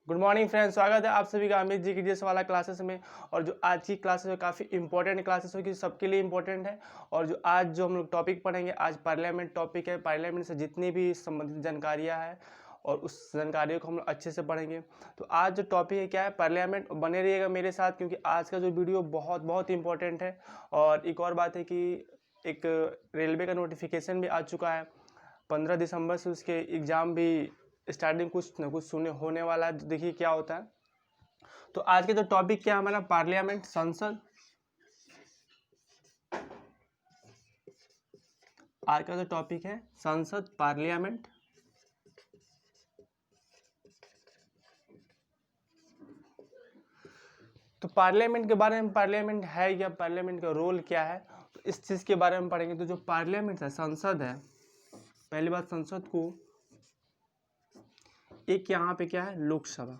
Good morning friends, स्वागत है आप सभी का अमित जी की जीएस वाला क्लासेस में। और जो आज की क्लासेस है काफ़ी इंपॉर्टेंट क्लासेस होगी, सबके लिए इंपॉर्टेंट है। और जो आज जो हम लोग टॉपिक पढ़ेंगे, आज पार्लियामेंट टॉपिक है। पार्लियामेंट से जितनी भी संबंधित जानकारियाँ हैं और उस जानकारियों को हम लोग अच्छे से पढ़ेंगे। तो आज जो टॉपिक है क्या है, पार्लियामेंट। बने रहिएगा मेरे साथ क्योंकि आज का जो वीडियो बहुत बहुत इंपॉर्टेंट है। और एक और बात है कि एक रेलवे का नोटिफिकेशन भी आ चुका है। 15 दिसंबर से उसके एग्ज़ाम भी स्टार्टिंग कुछ ना कुछ सुने होने वाला है। देखिए क्या होता है। तो आज के जो टॉपिक क्या है हमारा, पार्लियामेंट, संसद। आज का जो टॉपिक है संसद, पार्लियामेंट। तो पार्लियामेंट के बारे में, पार्लियामेंट है क्या, पार्लियामेंट का रोल क्या है, तो इस चीज़ के बारे में पढ़ेंगे। तो जो पार्लियामेंट है, संसद है, पहली बात संसद को एक यहाँ पे क्या है, लोकसभा,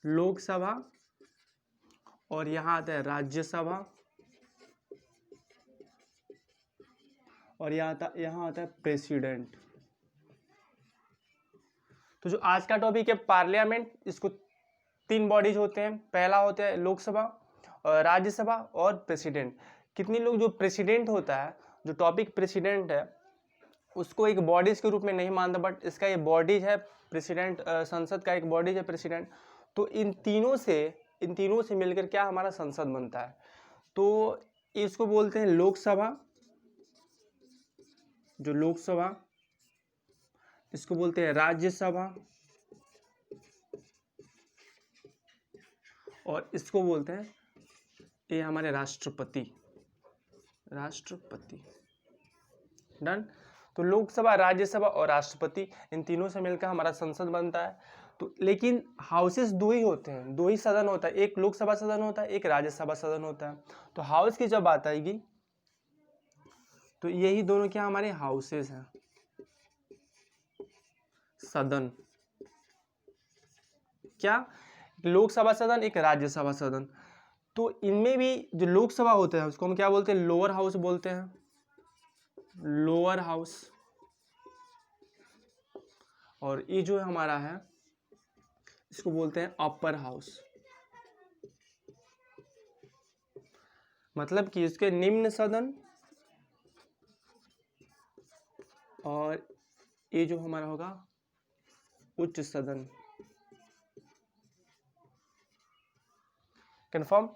लोकसभा, और यहाँ आता है राज्यसभा, और यहाँ आता है प्रेसिडेंट। तो जो आज का टॉपिक है पार्लियामेंट, इसको 3 बॉडीज होते हैं। पहला होता है लोकसभा, राज्यसभा और प्रेसिडेंट। कितनी लोग जो प्रेसिडेंट होता है, जो टॉपिक प्रेसिडेंट है, उसको एक बॉडीज के रूप में नहीं मानता, बट इसका ये बॉडीज है प्रेसिडेंट। संसद का एक बॉडीज है प्रेसिडेंट। तो इन तीनों से मिलकर क्या हमारा संसद बनता है। तो इसको बोलते हैं लोकसभा, जो लोकसभा, इसको बोलते हैं राज्यसभा, और इसको बोलते हैं ये हमारे राष्ट्रपति, राष्ट्रपति। डन। तो लोकसभा, राज्यसभा और राष्ट्रपति, इन तीनों से मिलकर हमारा संसद बनता है। तो लेकिन हाउसेस 2 ही होते हैं, 2 ही सदन होता है। एक लोकसभा सदन होता है, एक राज्यसभा सदन होता है। तो हाउस की जब बात आएगी तो यही दोनों क्या हमारे हाउसेस हैं, सदन। क्या, लोकसभा सदन, एक राज्यसभा सदन। तो इनमें भी जो लोकसभा होता है उसको हम क्या बोलते हैं, लोअर हाउस बोलते हैं, लोअर हाउस। और ये जो हमारा है इसको बोलते हैं अपर हाउस। मतलब कि इसके निम्न सदन, और ये जो हमारा होगा उच्च सदन। कंफर्म।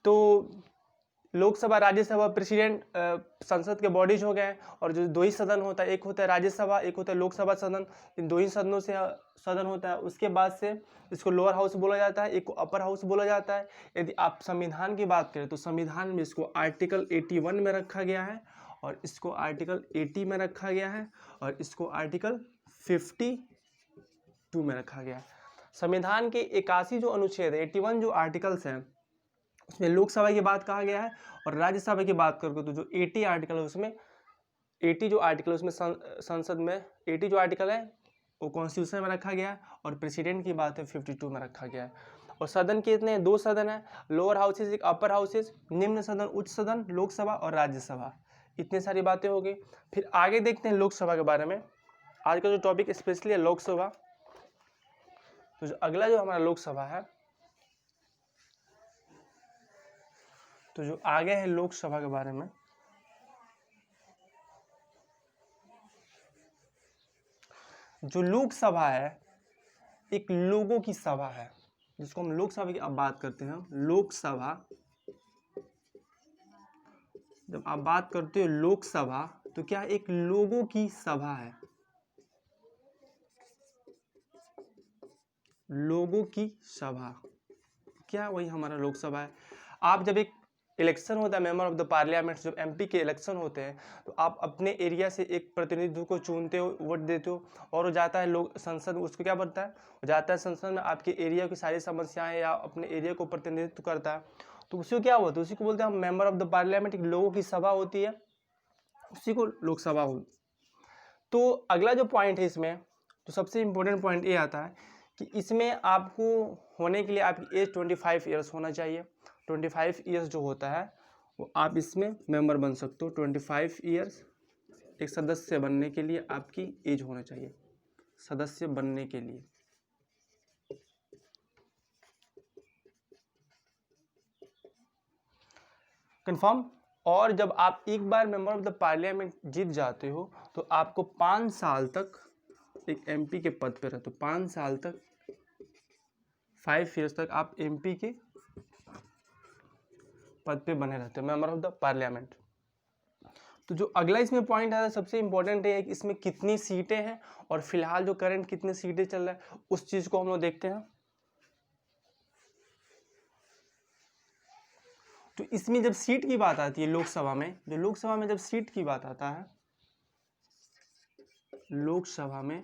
तो लोकसभा, राज्यसभा, प्रेसिडेंट, संसद के बॉडीज हो गए। और जो 2 ही सदन होता है, एक होता है राज्यसभा, एक होता है लोकसभा सदन। इन 2 ही सदनों से सदन होता है। उसके बाद से इसको लोअर हाउस बोला जाता है, एक को अपर हाउस बोला जाता है। यदि आप संविधान की बात करें तो संविधान में इसको आर्टिकल 81 में रखा गया है, और इसको आर्टिकल 80 में रखा गया है, और इसको आर्टिकल 52 में रखा गया है। संविधान के 81 जो अनुच्छेद है, 81 जो आर्टिकल्स हैं, उसमें लोकसभा की बात कहा गया है। और राज्यसभा की बात करके तो जो 80 आर्टिकल है उसमें 80 जो आर्टिकल है उसमें संसद में 80 जो आर्टिकल है वो कॉन्स्टिट्यूशन में रखा गया है। और प्रेसिडेंट की बात है 52 में रखा गया है। और सदन के इतने 2 सदन है, लोअर हाउसेज, एक अपर हाउसेज, निम्न सदन, उच्च सदन, लोकसभा और राज्यसभा। इतनी सारी बातें हो गई। फिर आगे देखते हैं लोकसभा के बारे में। आज का जो टॉपिक स्पेशली है लोकसभा। तो जो अगला जो हमारा लोकसभा है, तो जो आगे है लोकसभा के बारे में, जो लोकसभा है एक लोगों की सभा है, जिसको हम लोकसभा की अब बात करते हैं। लोकसभा, जब आप बात करते हो लोकसभा तो क्या एक लोगों की सभा है, लोगों की सभा। क्या वही हमारा लोकसभा है। आप जब एक इलेक्शन होता है मेंबर ऑफ द पार्लियामेंट, जब एमपी के इलेक्शन होते हैं तो आप अपने एरिया से एक प्रतिनिधि को चुनते हो, वोट देते हो, और वो जाता है लोक संसद, उसको क्या बनता है, वो जाता है संसद में, आपके एरिया की सारी समस्याएं या अपने एरिया को प्रतिनिधित्व करता है। तो उसी को क्या होता है, उसी को बोलते हैं मेंबर ऑफ द पार्लियामेंट। एक लोगों की सभा होती है, उसी को लोकसभा हो। तो अगला जो पॉइंट है इसमें, तो सबसे इम्पोर्टेंट पॉइंट ये आता है कि इसमें आपको होने के लिए आपकी एज 25 ईयर्स होना चाहिए। 25 ईयर्स जो होता है वो आप इसमें मेंबर बन सकते हो। 25 ईयर्स एक सदस्य बनने के लिए आपकी एज होना चाहिए, सदस्य बनने के लिए। कंफर्म। और जब आप एक बार मेंबर ऑफ द पार्लियामेंट जीत जाते हो तो आपको 5 साल तक एक एमपी के पद पे रहते हो, 5 साल तक, 5 ईयर्स तक आप एमपी के पद पे बने रहते हो, मेंबर ऑफ द पार्लियामेंट। तो जो अगला इसमें पॉइंट है सबसे इंपॉर्टेंट है कि इसमें कितनी सीटें हैं और फिलहाल जो करंट कितनी सीटें चल रहा है उस चीज को हम लोग देखते हैं। तो इसमें जब सीट की बात आती है लोकसभा में, जो लोकसभा में जब सीट की बात आता है, लोकसभा में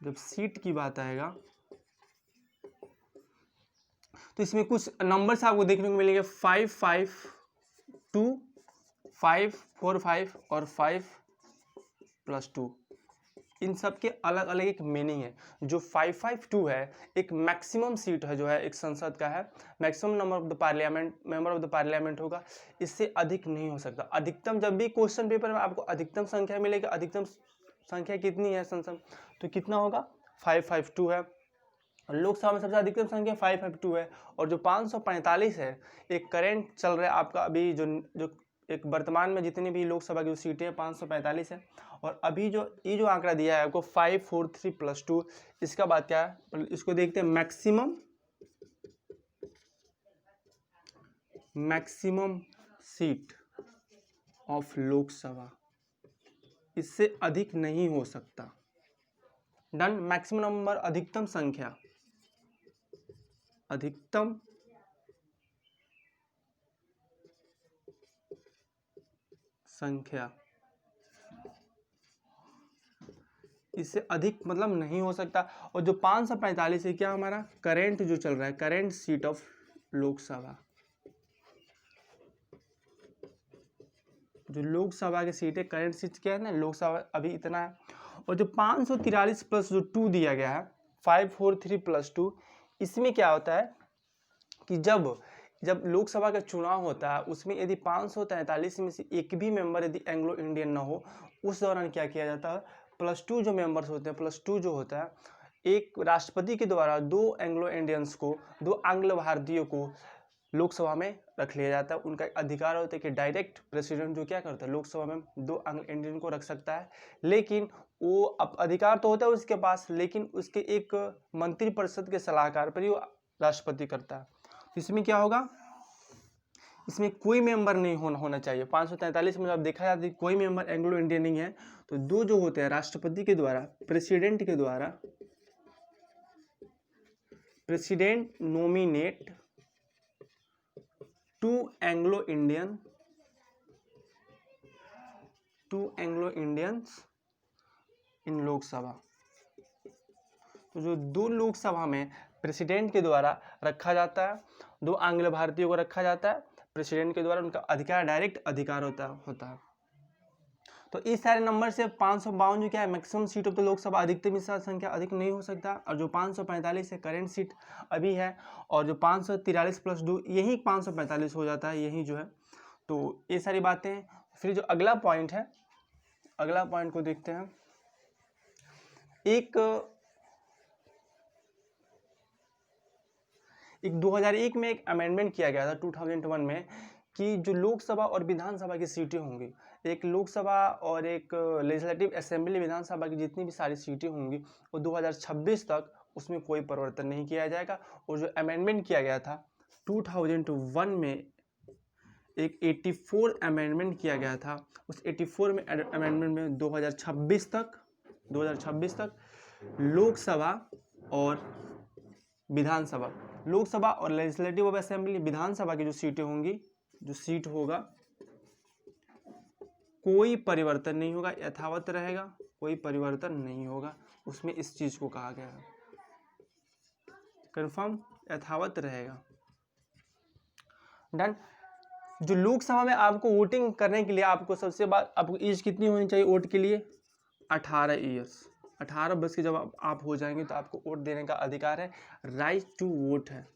जब सीट की बात आएगा तो इसमें कुछ नंबर्स आपको देखने को मिलेंगे, 5, 5, 2, 5, 4, 5 और 5 + 2। इन सब के अलग अलग एक मीनिंग है। जो 552 है एक मैक्सिमम सीट है, जो है एक संसद का है, maximum number of the parliament, member of the parliament होगा, इससे अधिक नहीं हो सकता। अधिकतम जब भी क्वेश्चन पेपर में आपको अधिकतम संख्या मिलेगी, अधिकतम संख्या कितनी है संसद, तो कितना होगा 552 है। लोकसभा में सबसे अधिकतम संख्या 552 है। और जो 545 है एक करेंट चल रहा है आपका अभी, जो एक वर्तमान में जितनी भी लोकसभा की सीटें हैं 545 है। और अभी जो ये जो आंकड़ा दिया है आपको 543 + 2, इसका बात क्या है, इसको देखते हैं। मैक्सिमम सीट ऑफ लोकसभा, इससे अधिक नहीं हो सकता। डन। मैक्सिमम नंबर, अधिकतम संख्या, अधिकतम संख्या, इससे अधिक मतलब नहीं हो सकता। और जो 545 है क्या हमारा करेंट जो चल रहा है, करेंट सीट ऑफ लोकसभा, जो लोकसभा की सीट है, करंट सीट क्या है ना, लोकसभा अभी इतना है। और जो 543 + जो 2 दिया गया है, 543 + 2, इसमें क्या होता है कि जब लोकसभा का चुनाव होता है उसमें यदि 543 में से एक भी मेंबर यदि एंग्लो इंडियन ना हो, उस दौरान क्या किया जाता है, +2 जो मेंबर्स होते हैं, +2 जो होता है, एक राष्ट्रपति के द्वारा 2 एंग्लो इंडियंस को, 2 आंग्ल भारतीयों को लोकसभा में रख लिया जाता है। उनका एक अधिकार होता है कि डायरेक्ट प्रेसिडेंट जो क्या करता है, लोकसभा में 2 आंग्ल इंडियन को रख सकता है। लेकिन वो अब अधिकार तो होता है उसके पास, लेकिन उसके एक मंत्रिपरिषद के सलाहकार पर ही वो राष्ट्रपति करता है। इसमें क्या होगा, इसमें कोई मेंबर नहीं होना चाहिए। 543 में जब देखा जाता है कोई मेंबर एंग्लो इंडियन नहीं है, तो 2 जो होते हैं राष्ट्रपति के द्वारा, प्रेसिडेंट के द्वारा, president nominate 2 Anglo Indians in Lok Sabha. तो जो 2 लोकसभा में प्रेसिडेंट के द्वारा रखा जाता है, 2 आंग्ल भारतीयों को रखा जाता है प्रेसिडेंट के द्वारा, उनका अधिकार डायरेक्ट अधिकार होता है। तो इस सारे नंबर से 552 जो क्या है maximum seat of the Lok Sabha, अधिकतम इसका संख्या अधिक नहीं हो सकता। और जो 545 है करेंट सीट अभी है, और जो 543 + 2 यही 545 हो जाता है, यही जो है। तो ये सारी बातें। फिर जो अगला पॉइंट है, अगला पॉइंट को देखते हैं। एक 2001 में एक अमेंडमेंट किया गया था 2001 में, कि जो लोकसभा और विधानसभा की सीटें होंगी, एक लोकसभा और एक लेजिस्लेटिव असेंबली विधानसभा की जितनी भी सारी सीटें होंगी, वो 2026 तक उसमें कोई परिवर्तन नहीं किया जाएगा। और जो अमेंडमेंट किया गया था 2001 में, एक 84 अमेंडमेंट किया गया था, उस 84 में अमेंडमेंट में 2026 तक लोकसभा और विधानसभा, लोकसभा और लेजिस्लेटिव असेंबली विधानसभा की जो सीटें होंगी, जो सीट होगा, कोई परिवर्तन नहीं होगा, यथावत रहेगा, कोई परिवर्तन नहीं होगा। उसमें इस चीज को कहा गया है, कंफर्म, यथावत रहेगा। डन। जो लोकसभा में आपको वोटिंग करने के लिए आपको सबसे बाद आपको एज कितनी होनी चाहिए वोट के लिए, 18 ईयर्स। 18 वर्ष के जब आप हो जाएंगे तो आपको वोट देने का अधिकार है, राइट टू वोट है।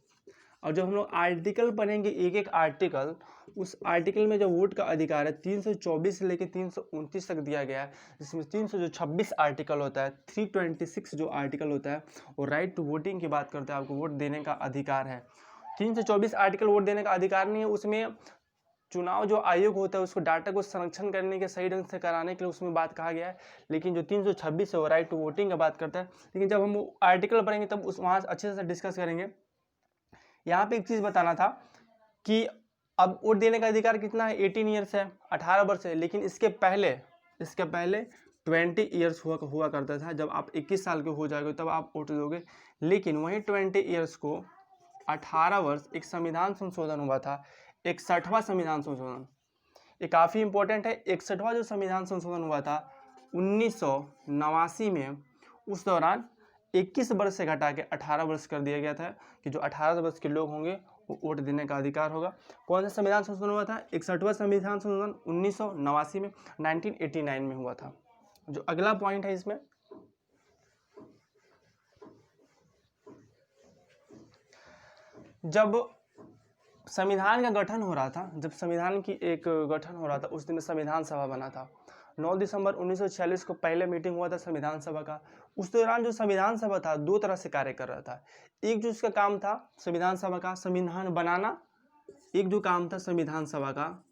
और जब हम लोग आर्टिकल पढ़ेंगे एक एक आर्टिकल, उस आर्टिकल में जो वोट का अधिकार है 324 से लेकर 329 तक दिया गया है, जिसमें 326 आर्टिकल होता है, 326 जो आर्टिकल होता है वो राइट टू वोटिंग की बात करता है, आपको वोट देने का अधिकार है। 324 आर्टिकल वोट देने का अधिकार नहीं है। उसमें चुनाव जो आयोग होता है उसको डाटा को संरक्षण करने के सही ढंग से कराने के लिए उसमें बात कहा गया है। लेकिन जो 326 है वो राइट टू वोटिंग का बात करता है। लेकिन जब हम आर्टिकल पढ़ेंगे तब उस वहाँ अच्छे से डिस्कस करेंगे। यहाँ पे एक चीज़ बताना था कि अब वोट देने का अधिकार कितना है, 18 ईयर्स है, 18 वर्ष है। लेकिन इसके पहले 20 ईयर्स हुआ करता था। जब आप 21 साल के हो जाओगे तब आप वोट दोगे। लेकिन वहीं 20 ईयर्स को 18 वर्ष एक संविधान संशोधन हुआ था, 61वां संविधान संशोधन। ये काफ़ी इंपॉर्टेंट है। 61वां जो संविधान संशोधन हुआ था 1989 में, उस दौरान 21 वर्ष से घटा के 18 वर्ष कर दिया गया था कि जो 18 वर्ष के लोग होंगे वो वोट देने का अधिकार होगा। कौन सा संविधान संशोधन हुआ था? 61वां संविधान संशोधन 1989 में, 1989 में हुआ था। जो अगला पॉइंट है इसमें, जब संविधान का गठन हो रहा था, जब संविधान की एक गठन हो रहा था उस दिन संविधान सभा बना था। 9 दिसंबर 1946 को पहले मीटिंग हुआ था संविधान सभा का। उस दौरान जो संविधान सभा था दो तरह से कार्य कर रहा था। एक जो उसका काम था संविधान सभा का संविधान बनाना, एक जो काम था संविधान सभा का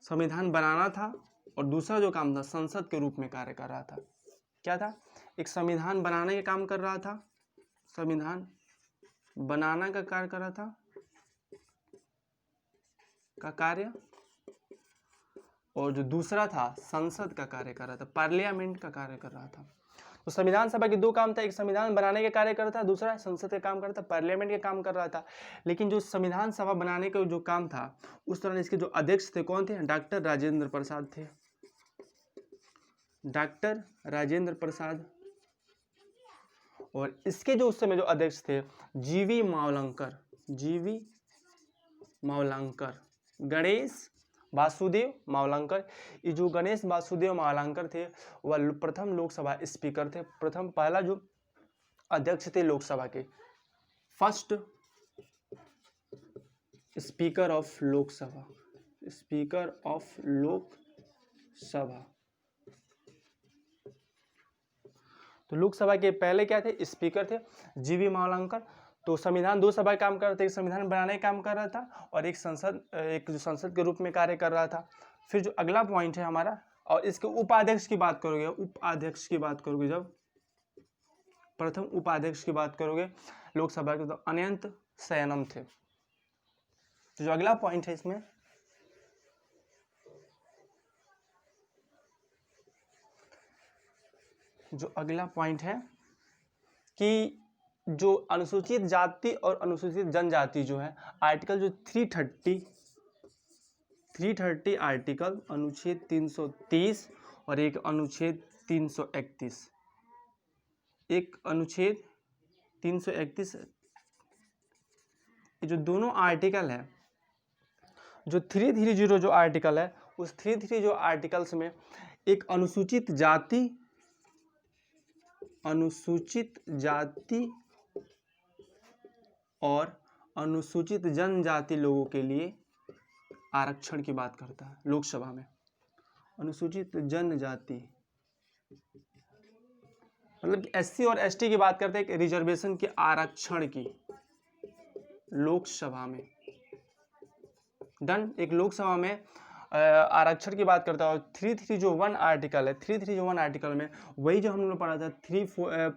संविधान बनाना था, और दूसरा जो काम था संसद के रूप में कार्य कर रहा था। क्या था? एक संविधान बनाने का काम कर रहा था, संविधान बनाना का कार्य कर रहा था का कार्य, और जो दूसरा था संसद का कार्य कर रहा था, पार्लियामेंट का कार्य कर रहा था। तो संविधान सभा के दो काम था, एक संविधान बनाने के कार्य कर रहा था, दूसरा संसद का काम कर रहा था, पार्लियामेंट के काम कर रहा था। लेकिन जो संविधान सभा बनाने का जो काम था उस दौरान इसके जो अध्यक्ष थे कौन थे? डॉक्टर राजेंद्र प्रसाद थे, डॉक्टर राजेंद्र प्रसाद। और इसके जो उस समय जो अध्यक्ष थे जीवी मावलंकर, जीवी मावलंकर, गणेश वासुदेव मावलंकर। ये जो गणेश वासुदेव मावलंकर थे वह प्रथम लोकसभा स्पीकर थे, प्रथम पहला जो अध्यक्ष थे लोकसभा के, first speaker of Lok Sabha, speaker of Lok Sabha. तो लोकसभा के पहले क्या थे? स्पीकर थे जीवी मावलंकर। तो संविधान दो सभा काम कर रहे थे, एक संविधान बनाने का काम कर रहा था और एक जो संसद के रूप में कार्य कर रहा था। फिर जो अगला पॉइंट है हमारा, और इसके उपाध्यक्ष की बात करोगे, उपाध्यक्ष की बात करोगे, जब प्रथम उपाध्यक्ष की बात करोगे लोकसभा के, तो अनंत शयनम थे। तो जो अगला पॉइंट है इसमें, जो अगला पॉइंट है कि जो अनुसूचित जाति और अनुसूचित जनजाति जो है, आर्टिकल जो 330 आर्टिकल, अनुच्छेद 330 और एक अनुच्छेद 331, एक अनुच्छेद 331, ये जो दोनों आर्टिकल है, जो 330 जो आर्टिकल है, उस 330 आर्टिकल्स में एक अनुसूचित जाति और अनुसूचित जनजाति लोगों के लिए आरक्षण की बात करता है लोकसभा में। अनुसूचित जनजाति मतलब एससी और एसटी की बात करते हैं, एक रिजर्वेशन के आरक्षण की लोकसभा में। डन। एक लोकसभा में आरक्षण की बात करता है। 331 आर्टिकल है, 331 आर्टिकल में वही जो हम लोगों ने पढ़ा था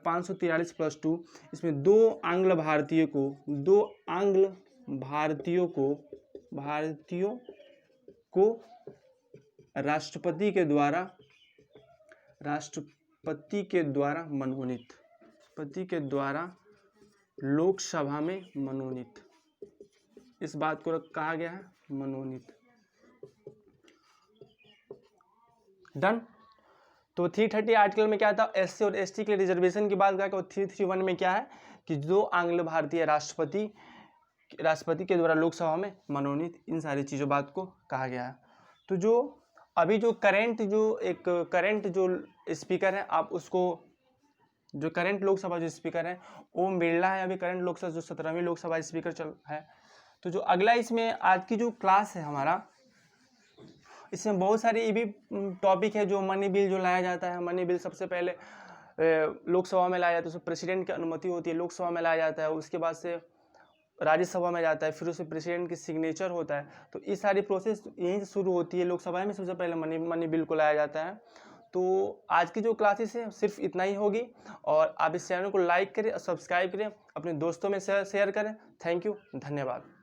543+2, इसमें दो आंग्ल भारतीयों को राष्ट्रपति के द्वारा लोकसभा में मनोनीत, इस बात को कहा गया है मनोनीत। डन। तो 330 आर्टिकल में क्या था? एससी और एसटी के लिए रिजर्वेशन की बात करके, और 331 में क्या है कि जो आंग्ल भारतीय राष्ट्रपति के द्वारा लोकसभा में मनोनीत, इन सारी चीज़ों बात को कहा गया है। तो जो अभी जो करंट जो स्पीकर है, आप उसको, जो करंट लोकसभा जो स्पीकर है ओम बिरला है, अभी करंट लोकसभा जो 17वीं लोकसभा स्पीकर चल है। तो जो अगला इसमें आज की जो क्लास है हमारा, इसमें बहुत सारे ये भी टॉपिक है। जो मनी बिल जो लाया जाता है, मनी बिल सबसे पहले लोकसभा में लाया जाता है, उसमें प्रेसिडेंट की अनुमति होती है, लोकसभा में लाया जाता है। उसके बाद से राज्यसभा में जाता है, फिर उसमें प्रेसिडेंट की सिग्नेचर होता है। तो ये सारी प्रोसेस यहीं से शुरू होती है। लोकसभा में सबसे पहले मनी बिल को लाया जाता है। तो आज की जो क्लासेस है सिर्फ इतना ही होगी, और आप इस चैनल को लाइक करें और सब्सक्राइब करें, अपने दोस्तों में शेयर करें। थैंक यू, धन्यवाद।